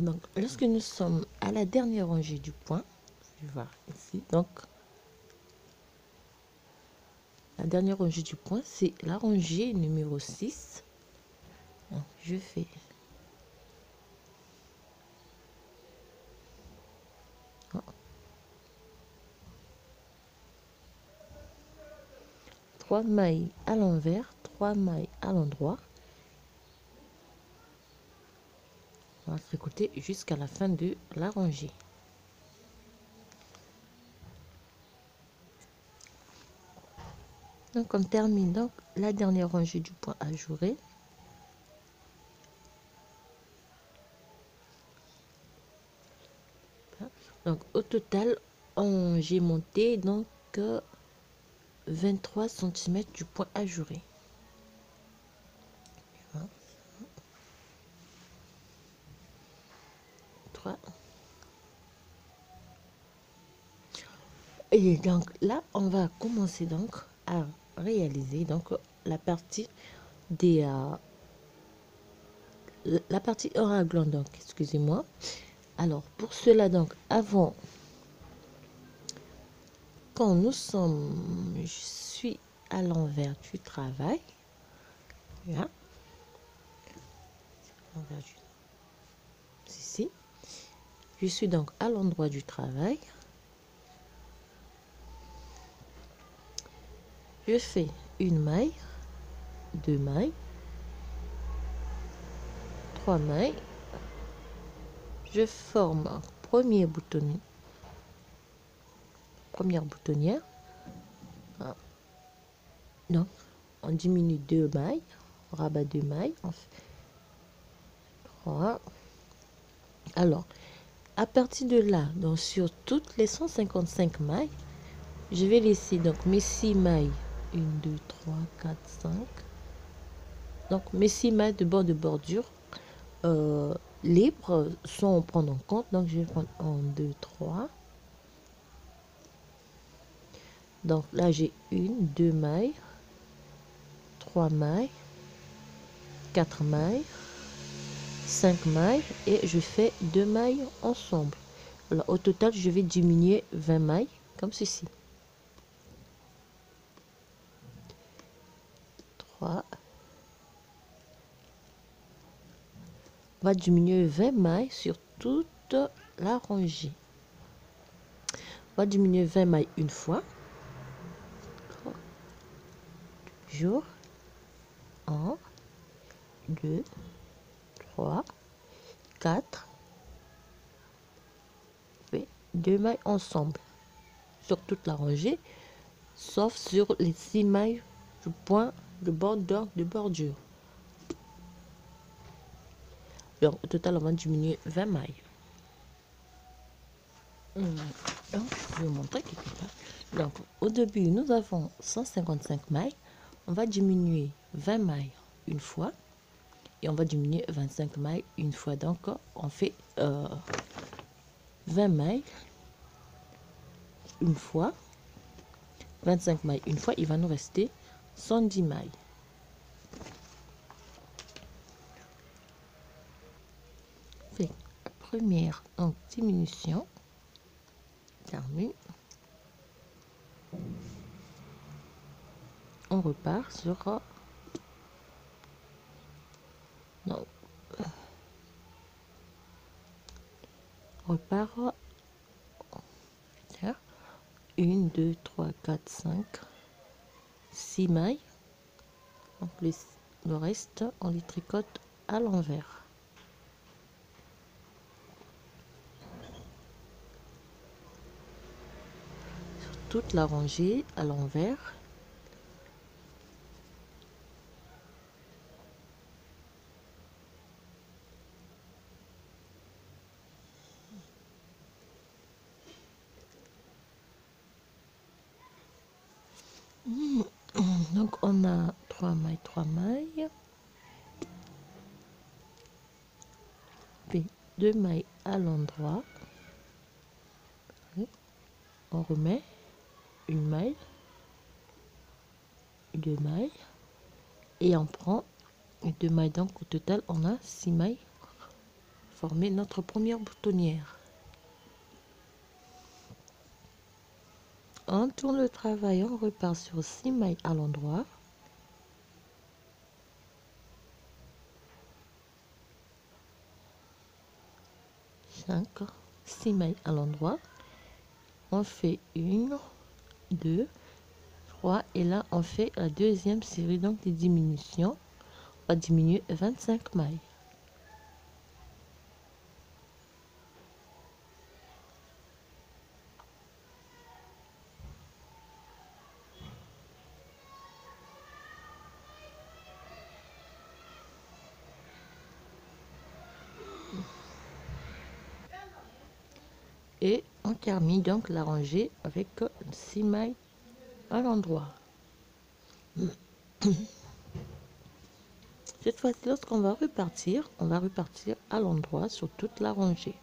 Donc, lorsque nous sommes à la dernière rangée du point, je vais voir ici, donc la dernière rangée du point, c'est la rangée numéro 6. Donc, je fais 3 mailles à l'envers, 3 mailles à l'endroit. On va tricoter jusqu'à la fin de la rangée. Donc on termine donc la dernière rangée du point ajouré. Donc au total, j'ai monté donc 23 cm du point ajouré. Et donc là, on va commencer donc à réaliser donc la partie des la partie raglan, donc excusez-moi. Alors pour cela, donc avant, quand nous sommes, je suis à l'envers du travail, là, ici, je suis donc à l'endroit du travail. Je fais une maille, 2 mailles, 3 mailles, je forme un première boutonnière. Donc on diminue 2 mailles, on rabat 2 mailles, on fait 3. Alors à partir de là, donc sur toutes les 155 mailles, je vais laisser donc mes 6 mailles, 1 2 3 4 5, donc mes 6 mailles de bord de bordure libres sont à prendre en compte. Donc je vais prendre 1 2 3. Donc là j'ai 1 2 mailles, 3 mailles, 4 mailles, 5 mailles et je fais 2 mailles ensemble. Alors au total je vais diminuer 20 mailles comme ceci. 3. On va diminuer 20 mailles sur toute la rangée. On va diminuer 20 mailles une fois. Jour 1 2 3 4 et 2 mailles ensemble sur toute la rangée, sauf sur les 6 mailles du point de bordure. Donc au total on va diminuer 20 mailles. Donc je vais vous montrer quelque part. Donc au début nous avons 155 mailles, on va diminuer 20 mailles une fois et on va diminuer 25 mailles une fois. Donc on fait 20 mailles une fois, 25 mailles une fois, il va nous rester 110 mailles. Fait la première donc diminution termine. On repart sur non, on repart 1 2 3 4 5 6 mailles. Donc le reste on les tricote à l'envers. Toute la rangée à l'envers. Donc on a 3 mailles, puis 2 mailles à l'endroit. On remet une maille, 2 mailles et on prend 2 mailles. Donc au total on a 6 mailles former notre première boutonnière. On tourne le travail, on repart sur 6 mailles à l'endroit. Cinq, 6 mailles à l'endroit. On fait 1, 2, 3 et là on fait la deuxième série donc des diminutions. On va diminuer 25 mailles. Et on termine donc la rangée avec 6 mailles à l'endroit. Cette fois-ci, lorsqu'on va repartir, on va repartir à l'endroit sur toute la rangée.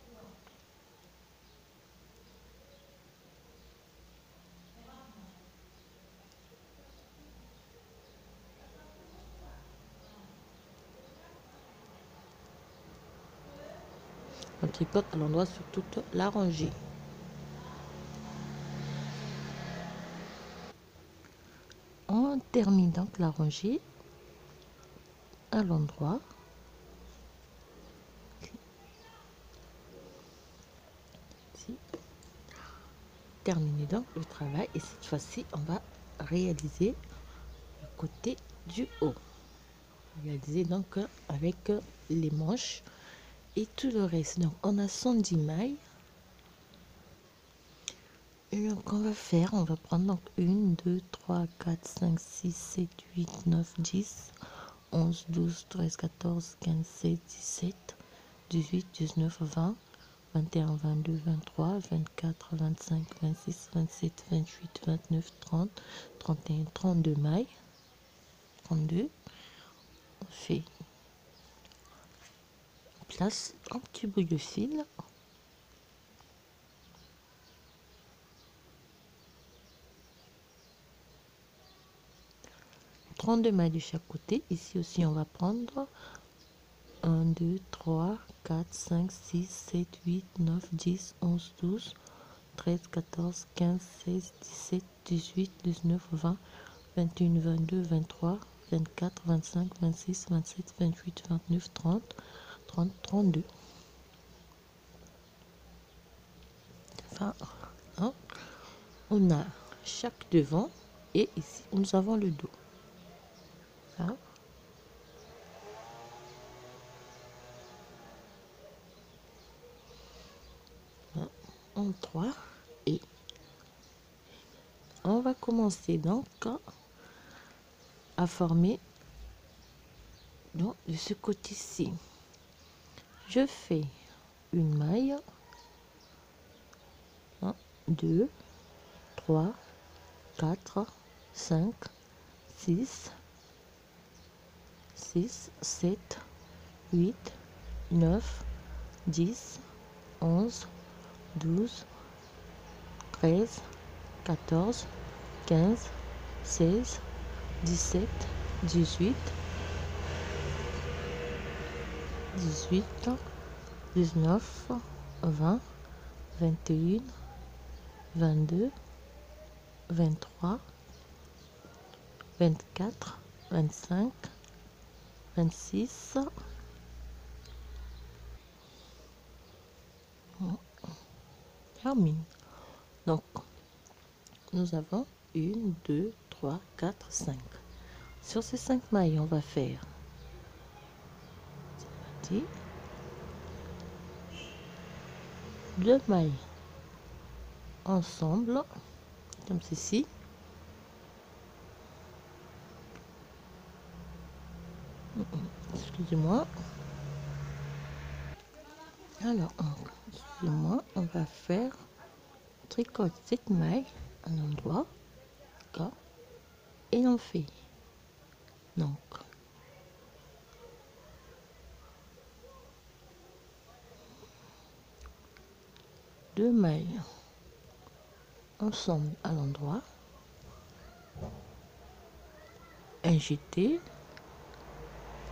On tricote à l'endroit sur toute la rangée. On termine donc la rangée à l'endroit. Terminer donc le travail et cette fois-ci on va réaliser le côté du haut. Réaliser donc avec les manches et tout le reste. Donc on a 110 mailles. Et donc on va faire, on va prendre donc 1, 2, 3, 4, 5, 6, 7, 8, 9, 10, 11, 12, 13, 14, 15, 16, 17, 18, 19, 20, 21, 22, 23, 24, 25, 26, 27, 28, 29, 30, 31, 32 mailles. 32. On fait place un petit bout de fil. Deux mailles de chaque côté. Ici aussi, on va prendre 1, 2, 3, 4, 5, 6, 7, 8, 9, 10, 11, 12, 13, 14, 15, 16, 17, 18, 19, 20, 21, 22, 23, 24, 25, 26, 27, 28, 29, 30, 30, 32. Enfin, hein, on a chaque devant et ici, nous avons le dos. Là. En 3 et on va commencer donc à former donc de ce côté-ci. Je fais une maille, 1, 2, 3, 4, 5, 6, 6, 7, 8, 9, 10, 11, 12, 13, 14, 15, 16, 17, 18, 18, 19, 20, 21, 22, 23, 24, 25, 26. On termine. Donc, nous avons 1, 2, 3, 4, 5. Sur ces 5 mailles, on va faire 2 mailles ensemble, comme ceci. Excusez-moi. Alors, excusez-moi, on va faire tricote cette maille à un endroit, d'accord, et on fait donc 2 mailles ensemble à l'endroit, un jeté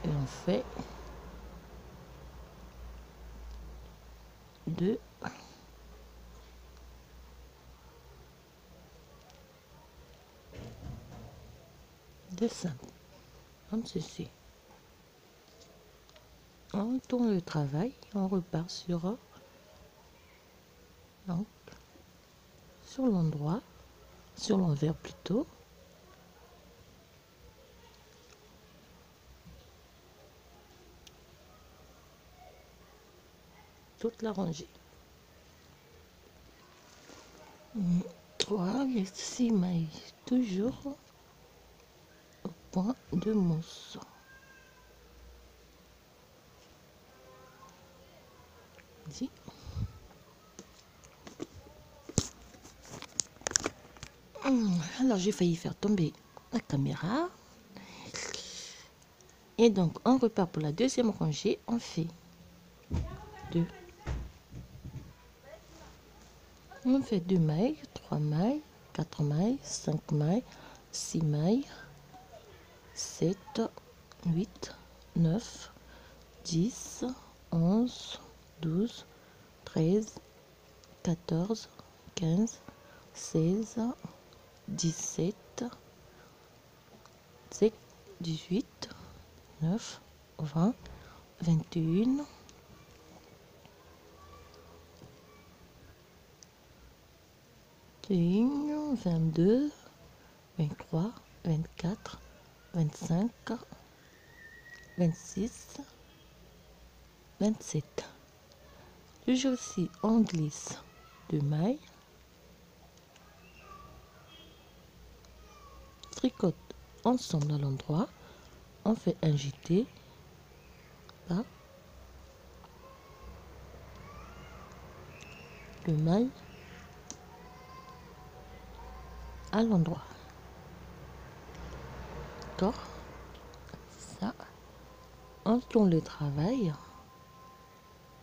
et on fait 2, de simple, comme ceci. On tourne le travail, on repart sur donc sur l'endroit, sur l'envers plutôt. Toute la rangée. 3 et 6 mailles, toujours au point de mousse. Alors j'ai failli faire tomber la caméra. Et donc on repart pour la deuxième rangée. On fait 2. On fait 2 mailles, 3 mailles, 4 mailles, 5 mailles, 6 mailles, 7, 8, 9, 10, 11, 12, 13, 14, 15, 16, 17, 18, 9, 20, 21, 22, 23, 24, 25, 26, 27. Toujours ici, on glisse 2 mailles, tricote ensemble à l'endroit, on fait un jeté, pas, 2 mailles à l'endroit. D'accord, ça, on tourne le travail,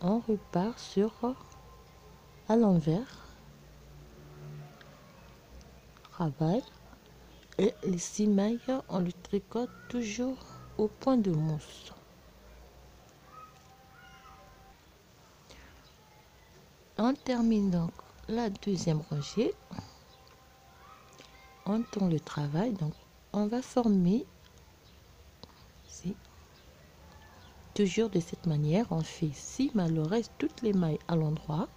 on repart sur à l'envers, travail, et les 6 mailles, on le tricote toujours au point de mousse. On termine donc la deuxième rangée, on tourne le travail, donc on va former ici, toujours de cette manière, on fait 6 mailles, le reste toutes les mailles à l'endroit.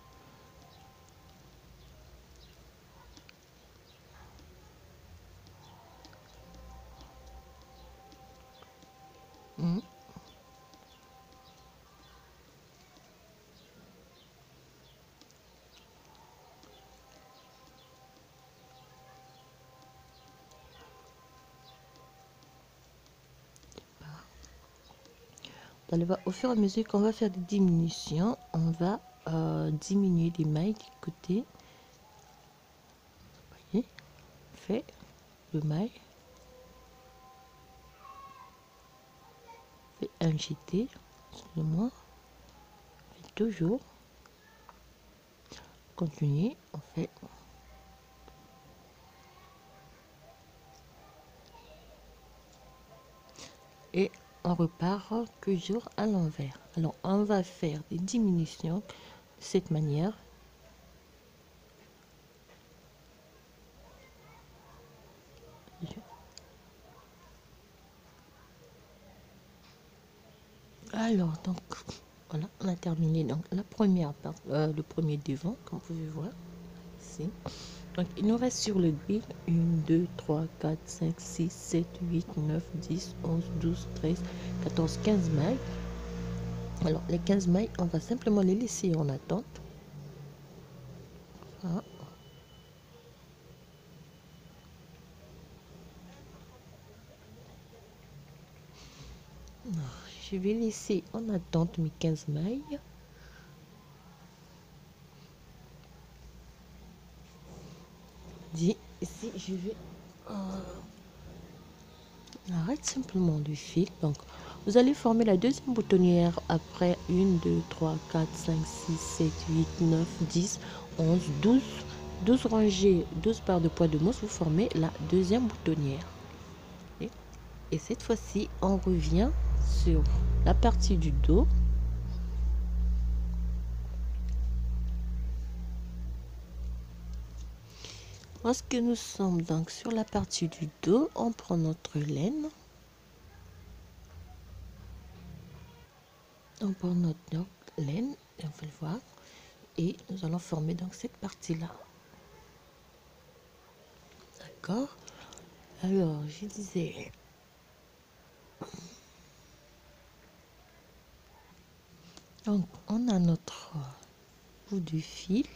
Au fur et à mesure qu'on va faire des diminutions, on va diminuer les mailles du côté. Vous voyez, fait le maille, fait un jeté, excusez-moi, fait toujours, continuer, on fait et on repart toujours à l'envers. Alors on va faire des diminutions de cette manière. Alors donc voilà, on a terminé donc la première part, le premier devant, comme vous pouvez voir ici. Donc il nous reste sur le grid 1, 2, 3, 4, 5, 6, 7, 8, 9, 10, 11, 12, 13, 14, 15 mailles. Alors les 15 mailles, on va simplement les laisser en attente. Voilà. Je vais laisser en attente mes 15 mailles. Ici, je vais arrête simplement le fil. Donc, vous allez former la deuxième boutonnière après 1, 2, 3, 4, 5, 6, 7, 8, 9, 10, 11, 12. 12 rangées, 12 paires de poids de mousse, vous formez la deuxième boutonnière. Et cette fois-ci, on revient sur la partie du dos. Lorsque nous sommes donc sur la partie du dos, on prend notre laine. On prend notre laine, et on va le voir. Et nous allons former donc cette partie-là. D'accord? Alors, je disais... Donc, on a notre bout du fil.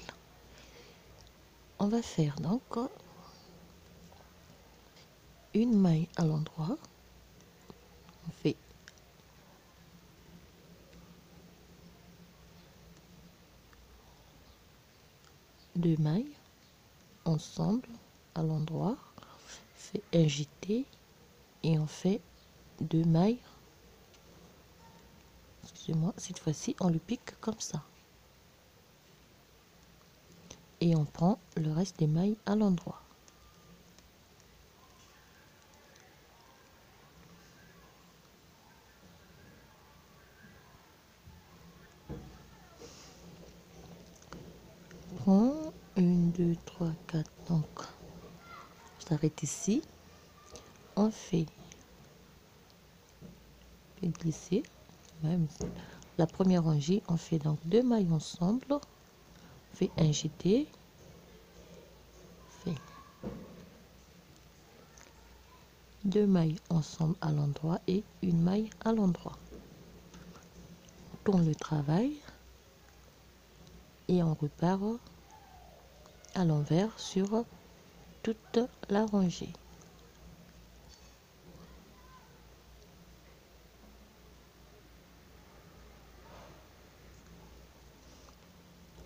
On va faire donc une maille à l'endroit. On fait deux mailles ensemble à l'endroit, fait un jeté et on fait deux mailles. Excusez-moi, cette fois-ci on le pique comme ça et on prend le reste des mailles à l'endroit. Prends 1 2 3 4, donc on s'arrête ici, on fait glisser même la première rangée, on fait donc deux mailles ensemble, on fait un jeté, fait deux mailles ensemble à l'endroit et une maille à l'endroit. On tourne le travail et on repart à l'envers sur toute la rangée.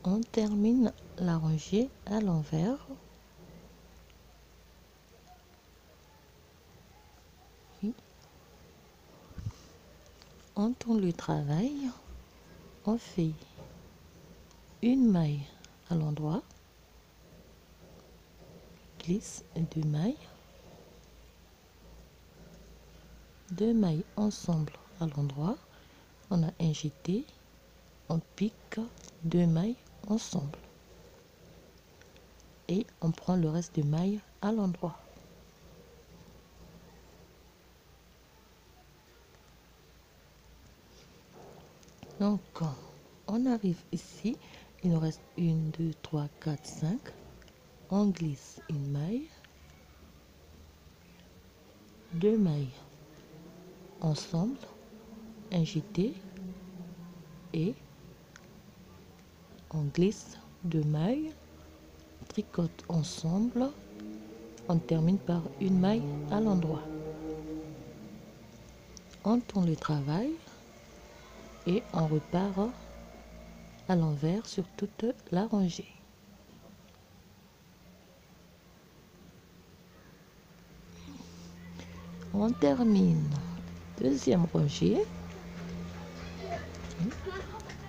On termine la rangée à l'envers. On tourne le travail, on fait une maille à l'endroit, glisse deux mailles ensemble à l'endroit, on a un jeté, on pique deux mailles ensemble et on prend le reste des mailles à l'endroit. Donc on arrive ici, il nous reste 1 2 3 4 5, on glisse une maille, deux mailles ensemble, un jeté et on glisse deux mailles, tricote ensemble, on termine par une maille à l'endroit. On tourne le travail et on repart à l'envers sur toute la rangée. On termine deuxième rangée.